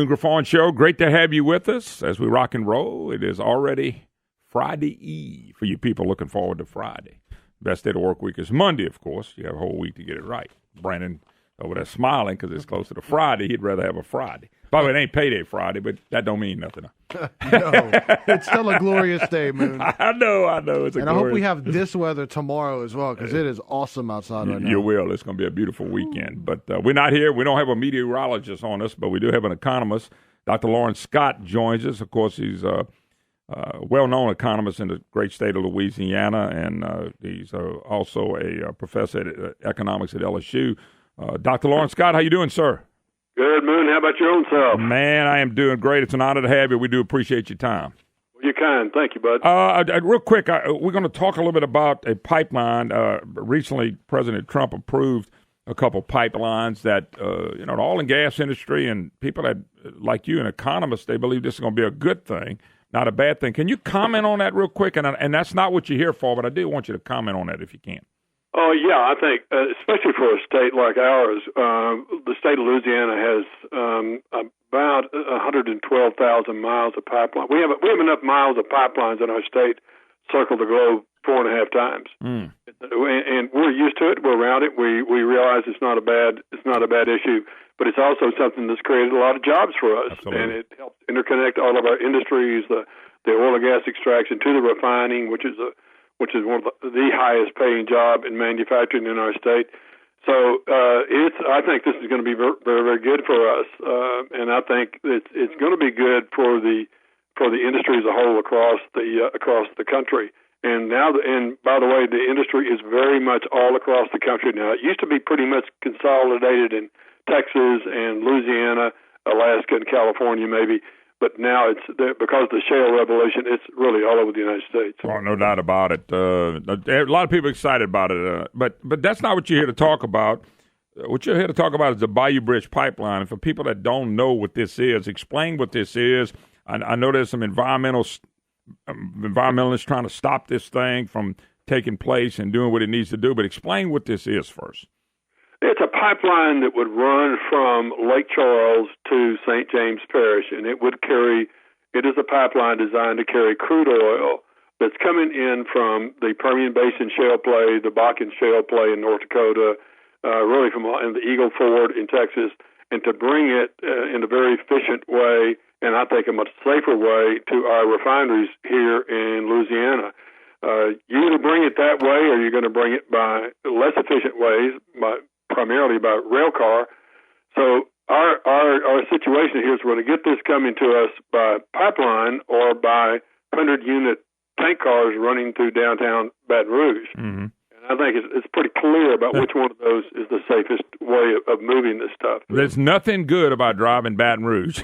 Griffon Show, great to have you with us as we rock and roll. It is already Friday Eve for you people looking forward to Friday. Best day of the work week is Monday, of course. You have a whole week to get it right. Brandon over there smiling because it's closer to Friday. He'd rather have a Friday. By the way, it ain't payday Friday, but that don't mean nothing. No, it's still a glorious day, Moon. I know. It's and I hope we have this weather tomorrow as well because it is awesome outside right now. You will. It's going to be a beautiful weekend. But we're not here. We don't have a meteorologist on us, but we do have an economist. Dr. Lawrence Scott joins us. Of course, he's a well-known economist in the great state of Louisiana, and he's also a professor at economics at LSU. Dr. Lawrence Scott, how you doing, sir? Good, Moon. How about your own self? Man, I am doing great. It's an honor to have you. We do appreciate your time. Well, you're kind. Thank you, bud. Real quick, we're going to talk a little bit about a pipeline. Recently, President Trump approved a couple pipelines that, the oil and gas industry and people that, like you, and economists, they believe this is going to be a good thing, not a bad thing. Can you comment on that real quick? And that's not what you're here for, but I do want you to comment on that if you can. Oh, yeah, I think, especially for a state like ours, the state of Louisiana has about 112,000 miles of pipeline. We have enough miles of pipelines in our state circle the globe 4.5 times, and we're used to it. We're around it. We realize it's not a bad issue, but it's also something that's created a lot of jobs for us. Absolutely. And it helps interconnect all of our industries, the oil and gas extraction to the refining, which is one of the highest paying job in manufacturing in our state. So I think this is going to be very, very, very good for us, and I think it's going to be good for the industry as a whole across the country. And by the way, the industry is very much all across the country now. It used to be pretty much consolidated in Texas and Louisiana, Alaska, and California maybe. But now because of the shale revolution, it's really all over the United States. Oh, no doubt about it. A lot of people excited about it, but that's not what you're here to talk about. What you're here to talk about is the Bayou Bridge Pipeline. And for people that don't know what this is, explain what this is. I know there's some environmentalists trying to stop this thing from taking place and doing what it needs to do, but explain what this is first. It's a pipeline that would run from Lake Charles to St. James Parish, and it is a pipeline designed to carry crude oil that's coming in from the Permian Basin shale play, the Bakken shale play in North Dakota, really from in the Eagle Ford in Texas, and to bring it in a very efficient way, and I think a much safer way, to our refineries here in Louisiana. You either bring it that way or you're going to bring it by less efficient ways, primarily by rail car. So our situation here is we're going to get this coming to us by pipeline or by 100-unit tank cars running through downtown Baton Rouge. Mm-hmm. And I think it's pretty clear about which one of those is the safest way of moving this stuff. There's nothing good about driving Baton Rouge.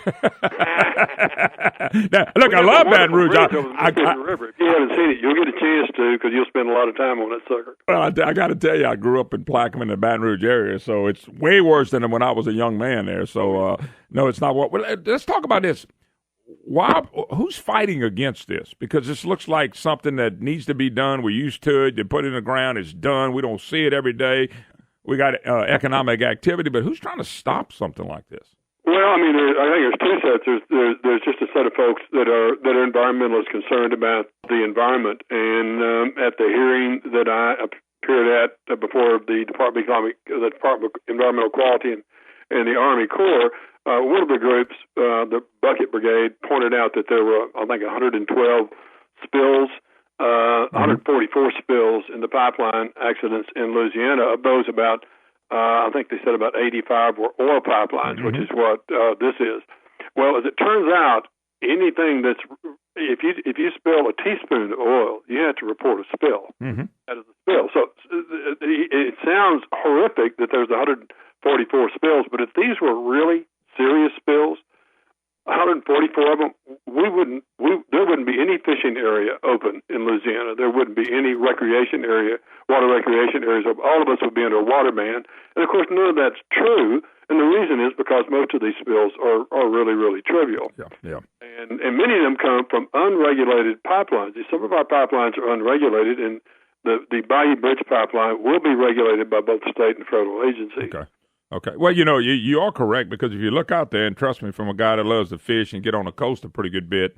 Now, look, I love Baton Rouge. If you haven't seen it, you'll get a chance to because you'll spend a lot of time on that sucker. Well, I got to tell you, I grew up in Plaquemine, the Baton Rouge area, so it's way worse than when I was a young man there. So, no, it's not. Well, let's talk about this. Who's fighting against this? Because this looks like something that needs to be done. We're used to it. They put it in the ground. It's done. We don't see it every day. We got economic activity, but who's trying to stop something like this? Well, I mean, I think there's two sets. There's just a set of folks that are environmentalists concerned about the environment. And at the hearing that I appeared at before the Department of Environmental Quality and the Army Corps, one of the groups, the Bucket Brigade, pointed out that there were, I think, 112 spills, 144 spills in the pipeline accidents in Louisiana. Of those, about I think they said about 85 were oil pipelines, which is what this is. Well, as it turns out, anything that's if you spill a teaspoon of oil, you have to report a spill. Mm-hmm. That is a spill. So it sounds horrific that there's 144 spills, but if these were really serious spills, 144 of them, there wouldn't be any fishing area open in Louisiana. There wouldn't be any water recreation areas. All of us would be under a water ban. And of course, none of that's true. And the reason is because most of these spills are really, really trivial. Yeah. And many of them come from unregulated pipelines. Some of our pipelines are unregulated, and the Bayou Bridge pipeline will be regulated by both the state and federal agencies. Okay. Okay. Well, you are correct, because if you look out there, and trust me, from a guy that loves to fish and get on the coast a pretty good bit,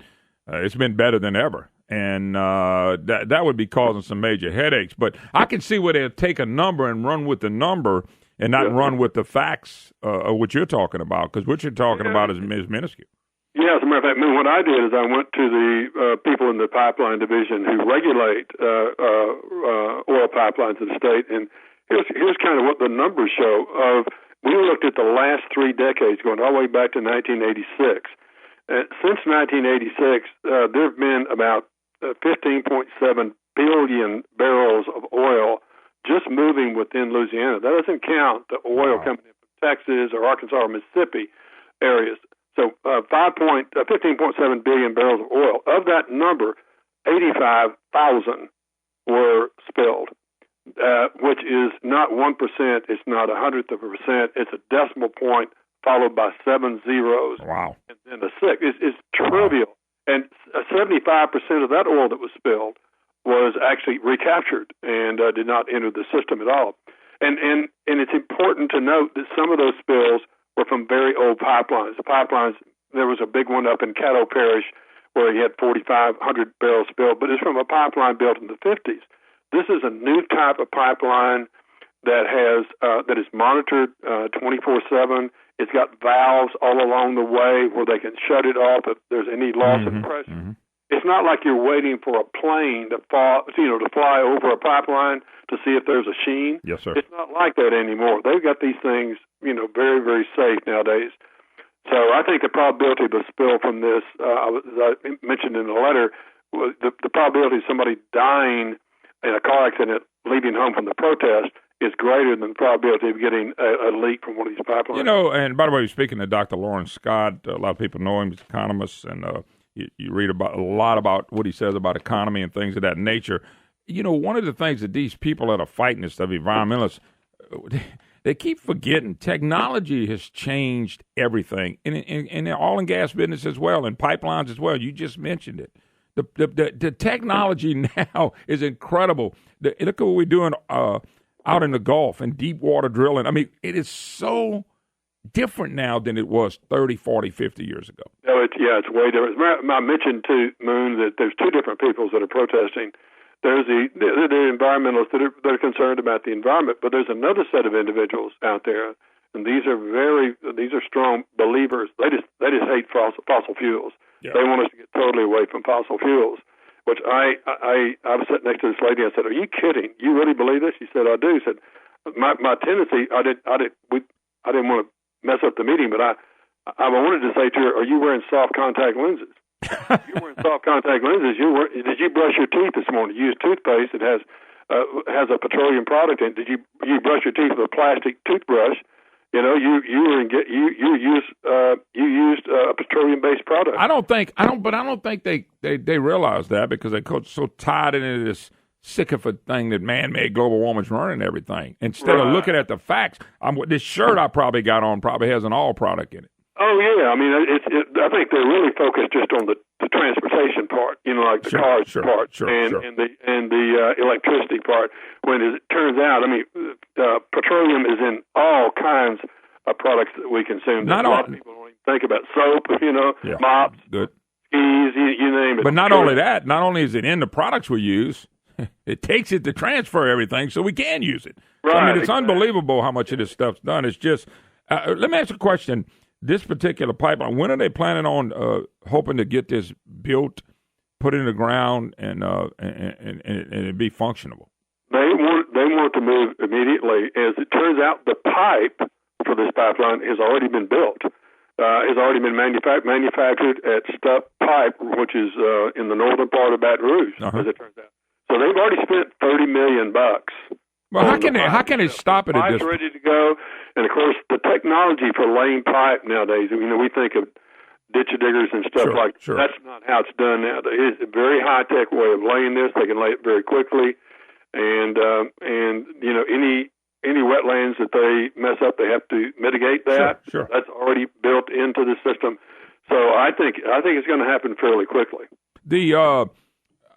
it's been better than ever. And that would be causing some major headaches. But I can see where they'll take a number and run with the number and not run with the facts of what you're talking about, because what you're talking about is minuscule. Yeah, as a matter of fact, what I did is I went to the people in the pipeline division who regulate oil pipelines in the state, and here's kind of what the numbers show. We looked at the last 3 decades, going all the way back to 1986. Since 1986, there have been about 15.7 billion barrels of oil just moving within Louisiana. That doesn't count the oil coming in from Texas or Arkansas or Mississippi areas. So 15.7 billion barrels of oil. Of that number, 85,000 were spilled, which is not 1%. It's not 1/100%. It's a decimal point followed by 7 zeros. Wow. And then a 6. It's trivial. And 75% of that oil that was spilled was actually recaptured and did not enter the system at all. And it's important to note that some of those spills were from very old pipelines. The pipelines, there was a big one up in Caddo Parish where you had 4,500 barrels spilled, but it's from a pipeline built in the 50s. This is a new type of pipeline that is monitored 24/7. It's got valves all along the way where they can shut it off if there's any loss of pressure. Mm-hmm. It's not like you're waiting for a plane to fly over a pipeline to see if there's a sheen. Yes, sir. It's not like that anymore. They've got these things, very, very safe nowadays. So I think the probability of a spill from this, as I mentioned in the letter, the probability of somebody dying in a car accident leaving home from the protest is greater than the probability of getting a leak from one of these pipelines. And by the way, you're speaking to Dr. Lawrence Scott. A lot of people know him as an economist, and you read a lot about what he says about economy and things of that nature. One of the things that these people that are fighting this stuff, environmentalists, they keep forgetting technology has changed everything, in the oil and gas business as well, and pipelines as well. You just mentioned it. The technology now is incredible. Look at what we're doing out in the Gulf and deep water drilling. I mean, it is so different now than it was 30, 40, 50 years ago. No, it's way different. I mentioned, too, Moon, that there's 2 different peoples that are protesting. There's the environmentalists that are concerned about the environment, but there's another set of individuals out there, and these are strong believers. They just hate fossil fuels. Yeah. They want us to get totally away from fossil fuels. Which I was sitting next to this lady. I said, "Are you kidding? You really believe this?" She said, "I do." She said, "My tendency, I didn't want to mess up the meeting, but I wanted to say to her, are you wearing soft contact lenses? You're wearing soft contact lenses. Did you brush your teeth this morning? You use toothpaste that has a petroleum product in it. Did you brush your teeth with a plastic toothbrush? You used a petroleum-based product." I don't think they realize that, because they got so tied into this sycophant thing that man-made global warming's running everything. Instead of looking at the facts, this shirt I probably got on probably has an oil product in it. Oh yeah, I mean, I think they're really focused just on the transportation part, like the cars part, and the electricity part. When it turns out, I mean, petroleum is in all kinds of products that we consume. A lot of people don't even think about soap, mops, skis, you name it. But not only that, not only is it in the products we use, it takes it to transfer everything so we can use it. Right. So, I mean, it's unbelievable how much of this stuff's done. It's just, let me ask you a question. This particular pipeline, when are they planning on hoping to get this built, put in the ground, and it be functional? They want to move immediately. As it turns out, the pipe for this pipeline has already been built. Has already been manufactured at Stupp Pipe, which is in the northern part of Baton Rouge, as it turns out. So they've already spent $30 million. Well, how can they stop it at this? Pipe's ready to go, and of course the technology for laying pipe nowadays. We think of ditch diggers and stuff like that. That's not how it's done now. It's a very high tech way of laying this. They can lay it very quickly, and any wetlands that they mess up, they have to mitigate that. Sure. That's already built into the system. So I think it's going to happen fairly quickly.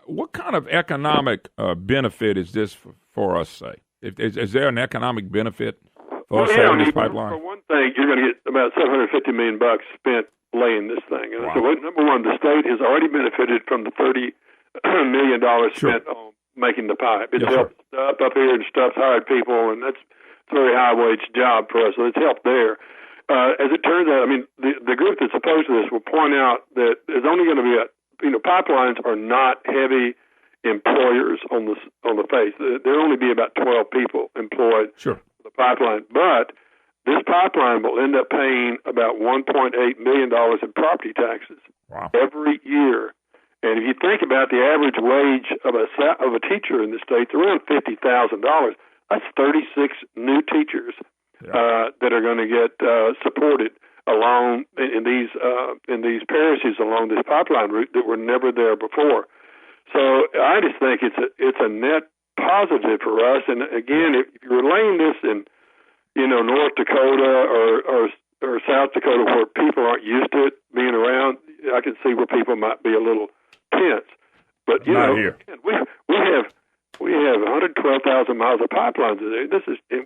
What kind of economic benefit is this for us, say? Is there an economic benefit? for us having this pipeline? For one thing, you're going to get about $750 million spent laying this thing. And so, number one, the state has already benefited from the $30 million spent on making the pipe. It's helped stuff up here, and stuff's hired people, and that's a very high-wage job for us, so it's helped there. As it turns out, I mean, the group that's opposed to this will point out that there's only going to be pipelines are not heavy employers on the face. There'll only be about 12 people employed for the pipeline. But this pipeline will end up paying about $1.8 million in property taxes every year. And if you think about the average wage of a teacher in the States, around $50,000. That's 36 new teachers that are going to get supported along in these parishes along this pipeline route that were never there before. So I just think it's a net positive for us. And again, if you're laying this in North Dakota or South Dakota where people aren't used to it being around, I can see where people might be a little tense. But we have 112,000 miles of pipelines today.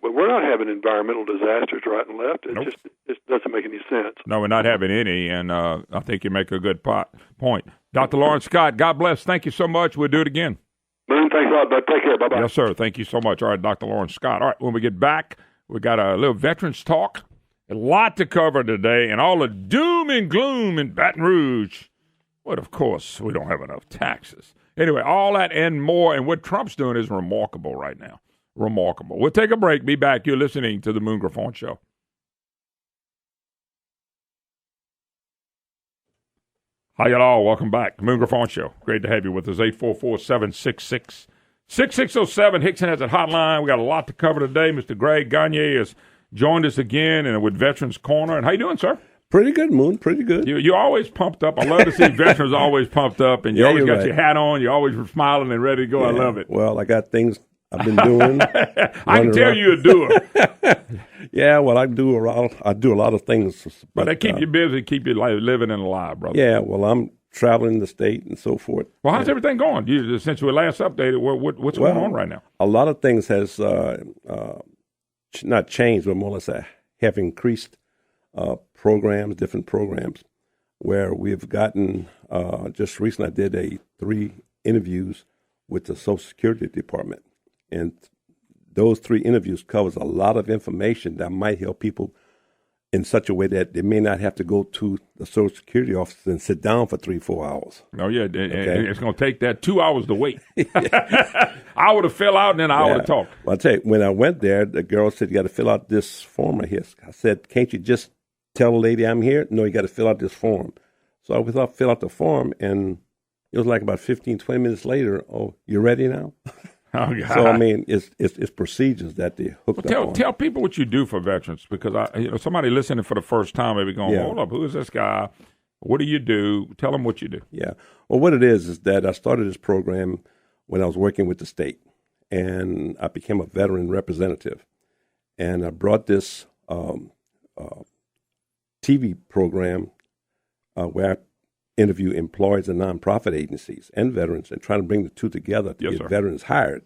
We're not having environmental disasters right and left. It just doesn't make any sense. No, we're not having any, and I think you make a good point. Dr. Lawrence Scott, God bless. Thank you so much. We'll do it again. Boone, thanks a lot, bud. Take care. Bye-bye. Yes, sir. Thank you so much. All right, Dr. Lawrence Scott. All right, when we get back, we got a little veterans talk. A lot to cover today, and all the doom and gloom in Baton Rouge. But, of course, we don't have enough taxes. Anyway, all that and more, and what Trump's doing is remarkable right now. Remarkable. We'll take a break. Be back. You're listening to the Moon Griffon Show. Hi, y'all. Welcome back. The Moon Griffon Show. Great to have you with us. 844-766-6607. Hickson has a hotline. We got a lot to cover today. Mr. Greg Gagne has joined us again and with Veterans Corner. And how you doing, sir? Pretty good, Moon. Pretty good. You're always pumped up. I love to see veterans always pumped up, and you always got your hat on. You're always smiling and ready to go. I love it. Well, I got things I've been doing. I can tell you're a doer. Yeah, well, I do a lot of things. But they keep you busy, keep you living and alive, brother. Yeah, well, I'm traveling the state and so forth. Well, how's everything going? Since we last updated, what's going on right now? A lot of things has not changed, but more or less have increased. Different programs, where we've gotten, just recently I did 3 interviews with the Social Security Department. And those 3 interviews covers a lot of information that might help people in such a way that they may not have to go to the Social Security office and sit down for 3-4 hours. Oh, yeah. Okay. And it's going to take that 2 hours to wait. Hour to fill out and then an hour to talk. Well, I'll tell you, when I went there, the girl said, you got to fill out this form right here. I said, can't you just tell the lady I'm here? No, you got to fill out this form. So I fill out the form, and it was like about 15, 20 minutes later, oh, you ready now? Oh, God. So, I mean, it's procedures that they hooked up on. Tell people what you do for veterans, because somebody listening for the first time may be going, hold up, who is this guy? What do you do? Tell them what you do. Yeah. Well, what it is that I started this program when I was working with the state, and I became a veteran representative. And I brought this TV program where I interview employees and nonprofit agencies and veterans and try to bring the two together to get veterans hired.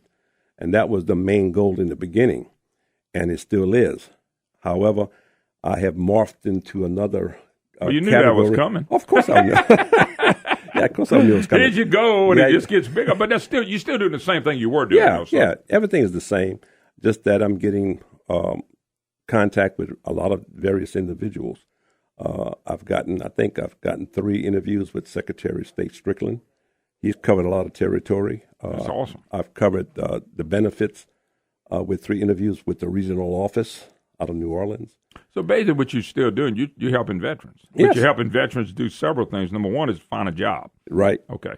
And that was the main goal in the beginning, and it still is. However, I have morphed into another you knew category. That was coming. Of course I knew. Yeah, of course I knew it was coming. Here you go, and it just gets bigger. But you're still doing the same thing you were doing. Yeah, everything is the same, just that I'm getting contact with a lot of various individuals. I've gotten 3 interviews with Secretary of State Strickland. He's covered a lot of territory. That's awesome. I've covered the benefits with 3 interviews with the regional office out of New Orleans. So basically what you're still doing, you're helping veterans. Yes. But you're helping veterans do several things. Number one is find a job. Right. Okay.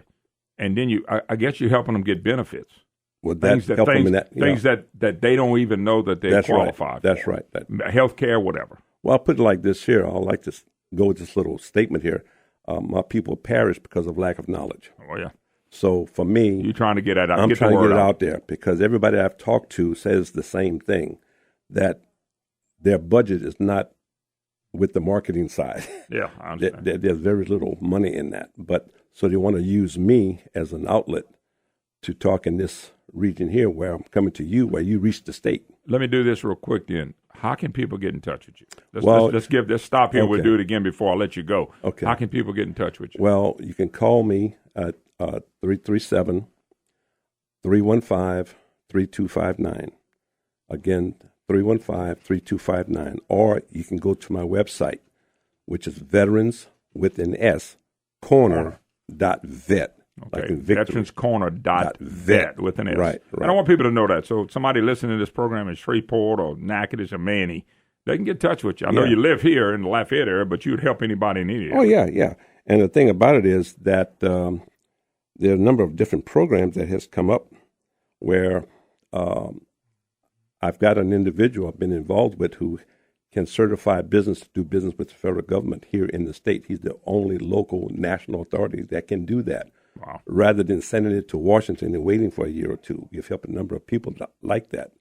And then I guess you're helping them get benefits. Well, things that they don't even know that they're qualified for. That's right. Health care, whatever. Well, I'll put it like this here. I'd like to go with this little statement here. My people perish because of lack of knowledge. Oh, yeah. So for me, you're trying to get that out. I'm trying to get it out there because everybody I've talked to says the same thing, that their budget is not with the marketing side. Yeah, I understand. There's very little money in that. But so they want to use me as an outlet to talk in this region here where I'm coming to you, where you reach the state. Let me do this real quick then. How can people get in touch with you? Let's stop here. Okay. We'll do it again before I let you go. Okay. How can people get in touch with you? Well, you can call me at 337-315-3259. Again, 315-3259. Or you can go to my website, which is veterans with an S, corner.vet. Okay, like veteranscorner.vet with an S. Right. And I want people to know that. So somebody listening to this program in Shreveport or Natchitoches or Manny, they can get in touch with you. I know you live here in the Lafayette area, but you'd help anybody in any area. Oh, yeah. And the thing about it is that there are a number of different programs that has come up where I've got an individual I've been involved with who can certify business to do business with the federal government here in the state. He's the only local national authority that can do that. Wow. Rather than sending it to Washington and waiting for a year or two. We've helped a number of people like that.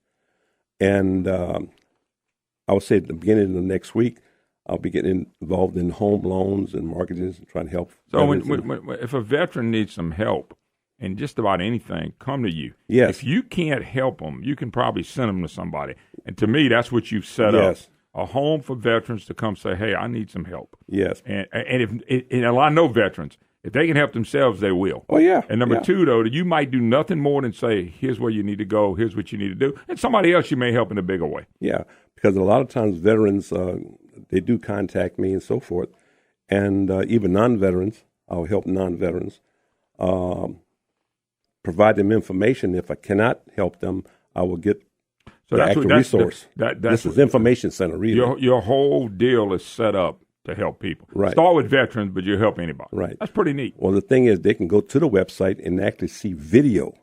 And I would say at the beginning of the next week, I'll be getting involved in home loans and mortgages and trying to help. So if a veteran needs some help in just about anything, come to you. Yes. If you can't help them, you can probably send them to somebody. And to me, that's what you've set up. A home for veterans to come say, hey, I need some help. Yes. And I know veterans. If they can help themselves, they will. Oh, yeah. And number two, though, you might do nothing more than say, here's where you need to go, here's what you need to do. And somebody else you may help in a bigger way. Yeah, because a lot of times veterans, they do contact me and so forth. And even non-veterans, I'll help non-veterans, provide them information. If I cannot help them, I will get the actual resource. This is information center, really. Your whole deal is set up to help people. Right. Start with veterans, but you help anybody. Right. That's pretty neat. Well, the thing is, they can go to the website and actually see video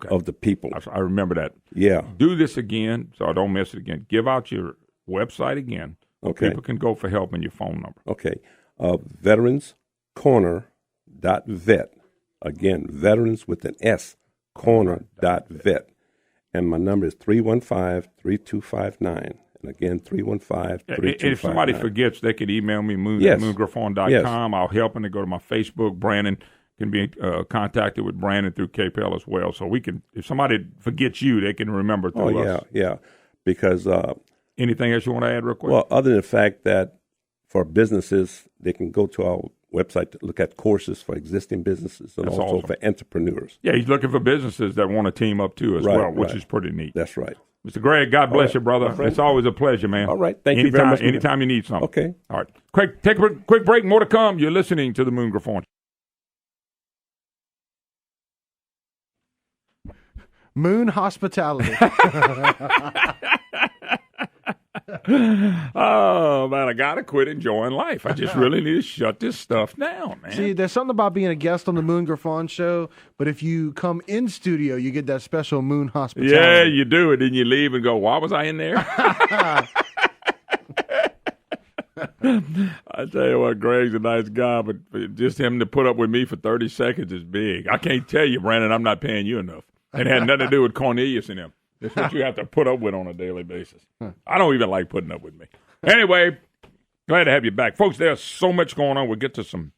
of the people. I remember that. Yeah. Do this again so I don't miss it again. Give out your website again. Okay. People can go for help and your phone number. Okay. Veteranscorner.vet. Again, veterans with an S, corner.vet. And my number is 315-3259. And again, 315-3259. If somebody forgets, they can email me, moongriffon.com. Yes. I'll help them to go to my Facebook. Brandon can be contacted with Brandon through KPL as well. So we can, if somebody forgets you, they can remember through us. Yeah. Because anything else you want to add real quick? Well, other than the fact that for businesses, they can go to our website to look at courses for existing businesses and also for entrepreneurs. Yeah, he's looking for businesses that want to team up too as well, which is pretty neat. That's right. Mr. Greg, God bless you, brother. It's always a pleasure, man. All right. Thank you very much. Anytime you need something. Okay. All right. Take a quick break. More to come. You're listening to the Moon Griffon. Moon hospitality. Oh, man, I got to quit enjoying life. I just really need to shut this stuff down, man. See, there's something about being a guest on the Moon Griffon show, but if you come in studio, you get that special Moon hospitality. Yeah, you do it, and you leave and go, why was I in there? I tell you what, Greg's a nice guy, but just him to put up with me for 30 seconds is big. I can't tell you, Brandon, I'm not paying you enough. It had nothing to do with Cornelius and him. That's what you have to put up with on a daily basis. I don't even like putting up with me. Anyway, glad to have you back. Folks, there's so much going on. We'll get to some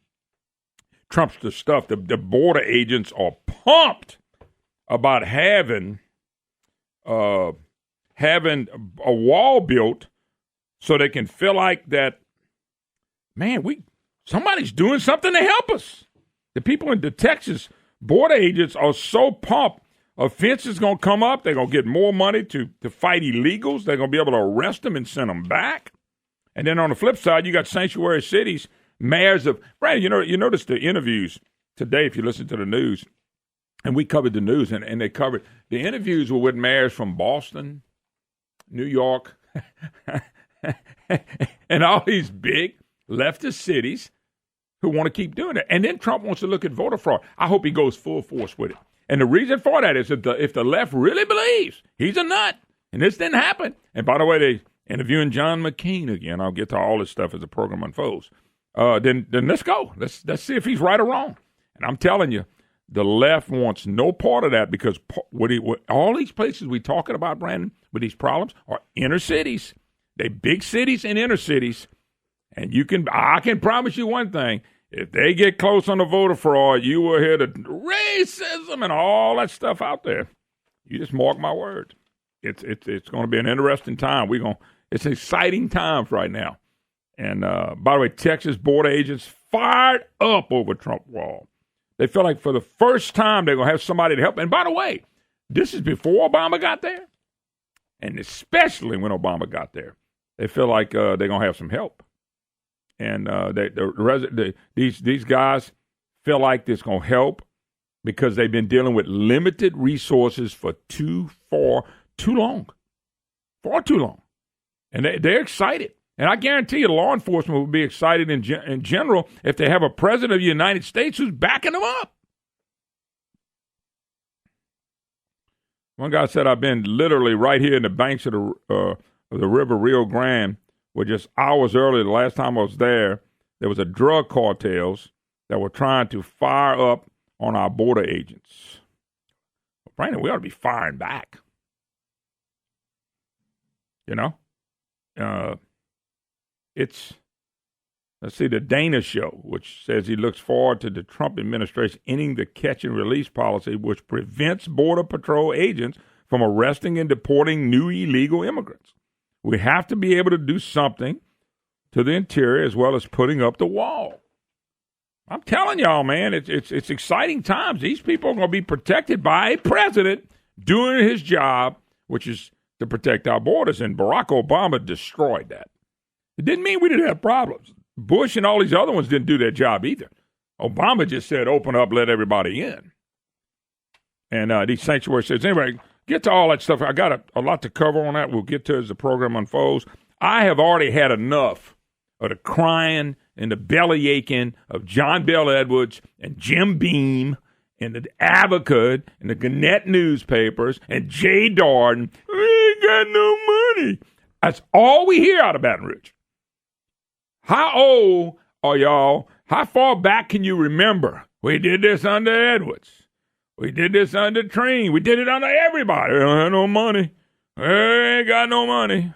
Trumpster stuff. The border agents are pumped about having a wall built so they can feel like that, man, somebody's doing something to help us. The people in the Texas border agents are so pumped. A fence is going to come up. They're going to get more money to fight illegals. They're going to be able to arrest them and send them back. And then on the flip side, you got sanctuary cities, mayors of – Brandon, you notice the interviews today if you listen to the news, and we covered the news, and they covered – the interviews were with mayors from Boston, New York, and all these big leftist cities who want to keep doing it. And then Trump wants to look at voter fraud. I hope he goes full force with it. And the reason for that is if the left really believes he's a nut, and this didn't happen. And by the way, they interviewing John McCain again. I'll get to all this stuff as the program unfolds. Then let's go. Let's see if he's right or wrong. And I'm telling you, the left wants no part of that because all these places we talking about, Brandon, with these problems are inner cities. They big cities and inner cities. And I can promise you one thing. If they get close on the voter fraud, you will hear the racism and all that stuff out there. You just mark my words. It's going to be an interesting time. It's exciting times right now. And by the way, Texas border agents fired up over Trump wall. They feel like for the first time they're going to have somebody to help. And by the way, this is before Obama got there, and especially when Obama got there. They feel like they're going to have some help. And these guys feel like this going to help because they've been dealing with limited resources for far too long. And they're excited. And I guarantee you law enforcement will be excited in general if they have a president of the United States who's backing them up. One guy said, I've been literally right here in the banks of the river Rio Grande, where just hours earlier, the last time I was there was a drug cartels that were trying to fire up on our border agents. Well, frankly, we ought to be firing back. You know? Let's see, the Dana Show, which says he looks forward to the Trump administration ending the catch and release policy, which prevents Border Patrol agents from arresting and deporting new illegal immigrants. We have to be able to do something to the interior as well as putting up the wall. I'm telling y'all, man, it's exciting times. These people are going to be protected by a president doing his job, which is to protect our borders, and Barack Obama destroyed that. It didn't mean we didn't have problems. Bush and all these other ones didn't do their job either. Obama just said, open up, let everybody in. And these sanctuary cities. Anyway, get to all that stuff. I got a lot to cover on that. We'll get to as the program unfolds. I have already had enough of the crying and the belly aching of John Bell Edwards and Jim Beam and the Advocate and the Gannett newspapers and Jay Darden. We ain't got no money. That's all we hear out of Baton Rouge. How old are y'all? How far back can you remember? We did this under Edwards. We did this under Treen. We did it under everybody. We don't have no money. We ain't got no money.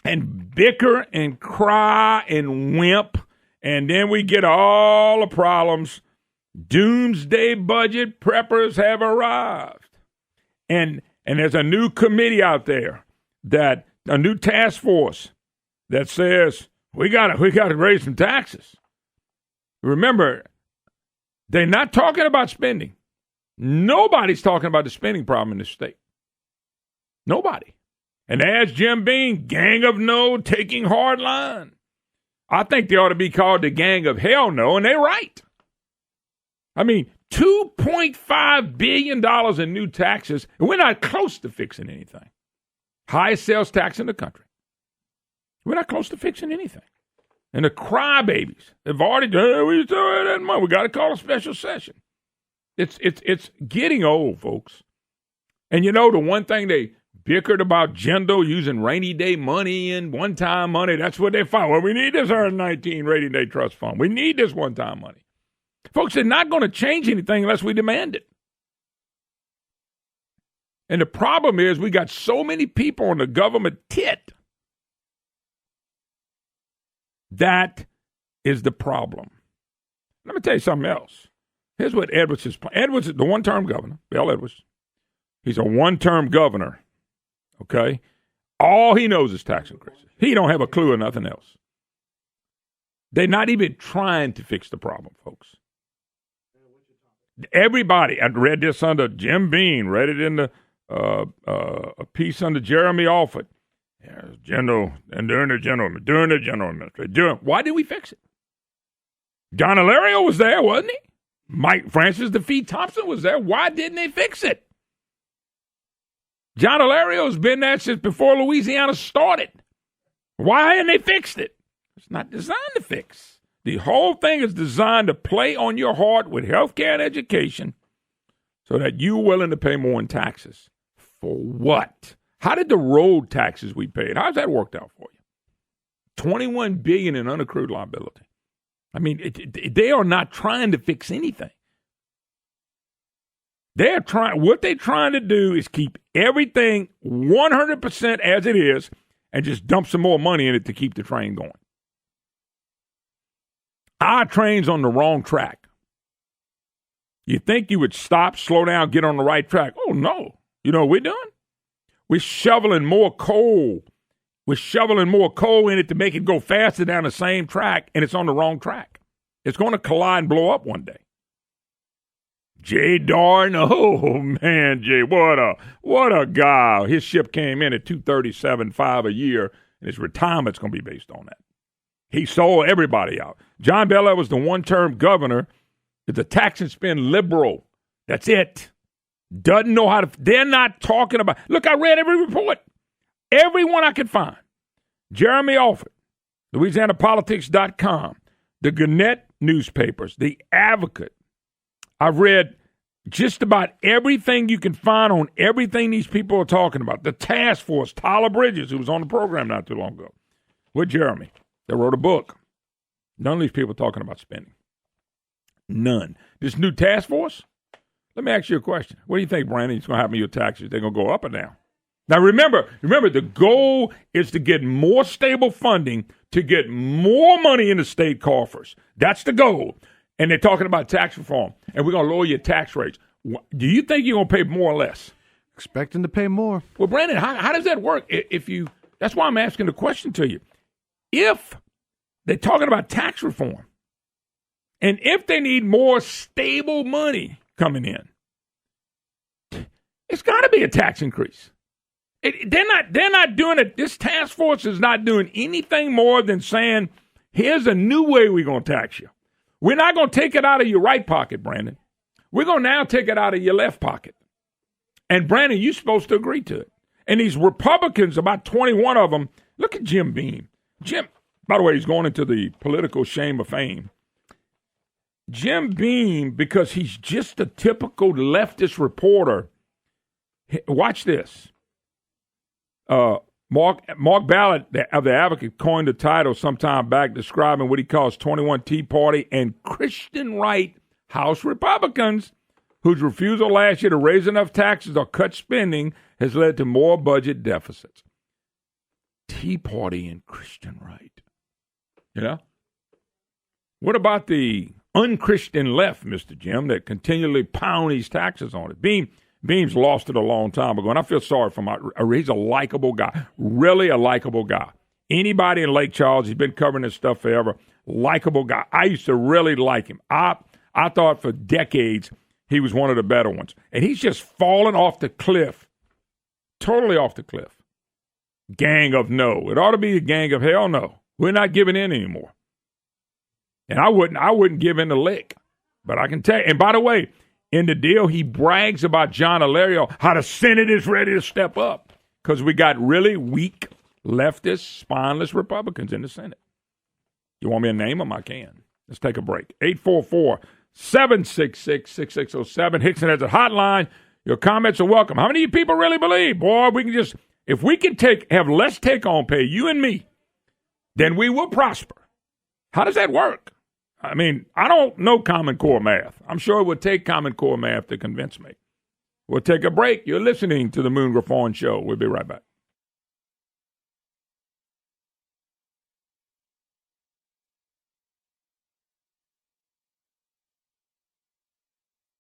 And bicker and cry and wimp. And then we get all the problems. Doomsday budget preppers have arrived. And there's a new committee out there, a new task force that says we got to raise some taxes. Remember, they're not talking about spending. Nobody's talking about the spending problem in this state. Nobody. And as Jim Beam, Gang of No, taking hard line. I think they ought to be called the Gang of Hell No, and they're right. I mean, $2.5 billion in new taxes, and we're not close to fixing anything. Highest sales tax in the country. We're not close to fixing anything. And the crybabies have already done, we still have that money. We got to call a special session. It's getting old, folks. And you know, the one thing they bickered about Jendo using rainy day money and one-time money, that's what they found. Well, we need this 119 rainy day trust fund. We need this one-time money. Folks, they're not going to change anything unless we demand it. And the problem is we got so many people on the government tit. That is the problem. Let me tell you something else. Here's what Edwards is playing. Edwards is the one-term governor, Bill Edwards. He's a one-term governor, okay? All he knows is tax increases. He don't have a clue of nothing else. They're not even trying to fix the problem, folks. Everybody, I read this under Jim Beam, read it in a piece under Jeremy Alford. During the general administration. Why did we fix it? John Hilario was there, wasn't he? Mike Francis DeFee Thompson was there. Why didn't they fix it? John Hilario's been there since before Louisiana started. Why hadn't they fixed it? It's not designed to fix. The whole thing is designed to play on your heart with health care and education so that you're willing to pay more in taxes. For what? How did the road taxes we paid, how's that worked out for you? $21 billion in unaccrued liability. I mean, they are not trying to fix anything. What they're trying to do is keep everything 100% as it is and just dump some more money in it to keep the train going. Our train's on the wrong track. You think you would stop, slow down, get on the right track. Oh, no. You know what we're doing? We're shoveling more coal. We're shoveling more coal in it to make it go faster down the same track, and it's on the wrong track. It's going to collide and blow up one day. Jay Darn, oh man, Jay, what a guy. His ship came in at $237.5 a year, and his retirement's going to be based on that. He sold everybody out. John Bel Air was the one-term governor. It's a tax and spend liberal. That's it. Doesn't know how to. They're not talking about. Look, I read every report. Every one I could find. Jeremy Alford, LouisianaPolitics.com, the Gannett newspapers, the Advocate. I've read just about everything you can find on everything these people are talking about. The task force, Tyler Bridges, who was on the program not too long ago, with Jeremy. They wrote a book. None of these people are talking about spending. None. This new task force, let me ask you a question. What do you think, Brandon? It's going to happen to your taxes. They're going to go up or down? Now, remember, the goal is to get more stable funding to get more money in the state coffers. That's the goal. And they're talking about tax reform, and we're going to lower your tax rates. Do you think you're going to pay more or less? Expecting to pay more. Well, Brandon, how does that work? That's why I'm asking the question to you. If they're talking about tax reform, and if they need more stable money coming in, it's got to be a tax increase. They're not doing it. This task force is not doing anything more than saying, here's a new way we're going to tax you. We're not going to take it out of your right pocket, Brandon. We're going to now take it out of your left pocket. And, Brandon, you're supposed to agree to it. And these Republicans, about 21 of them, look at Jim Beam. Jim, by the way, he's going into the political shame of fame. Jim Beam, because he's just a typical leftist reporter. Watch this. Mark Ballard of the Advocate coined a title sometime back describing what he calls 21 Tea Party and Christian right House Republicans whose refusal last year to raise enough taxes or cut spending has led to more budget deficits. Tea Party and Christian right. You know? What about the unchristian left, Mr. Jim, that continually pound these taxes on it? Beam's lost it a long time ago, and I feel sorry for him. He's a likable guy, really a likable guy. Anybody in Lake Charles, he's been covering this stuff forever, likable guy. I used to really like him. I thought for decades he was one of the better ones, and he's just fallen off the cliff, totally off the cliff. Gang of no. It ought to be a gang of hell no. We're not giving in anymore. And I wouldn't give in the lick, but I can tell you. And by the way, in the deal, he brags about John Alario, how the Senate is ready to step up because we got really weak, leftist, spineless Republicans in the Senate. You want me to name them? I can. Let's take a break. 844-766-6607. Hickson has a hotline. Your comments are welcome. How many of you people really believe? Boy, if we can have less take-home pay, you and me, then we will prosper. How does that work? I mean, I don't know Common Core math. I'm sure it would take Common Core math to convince me. We'll take a break. You're listening to the Moon Griffon Show. We'll be right back.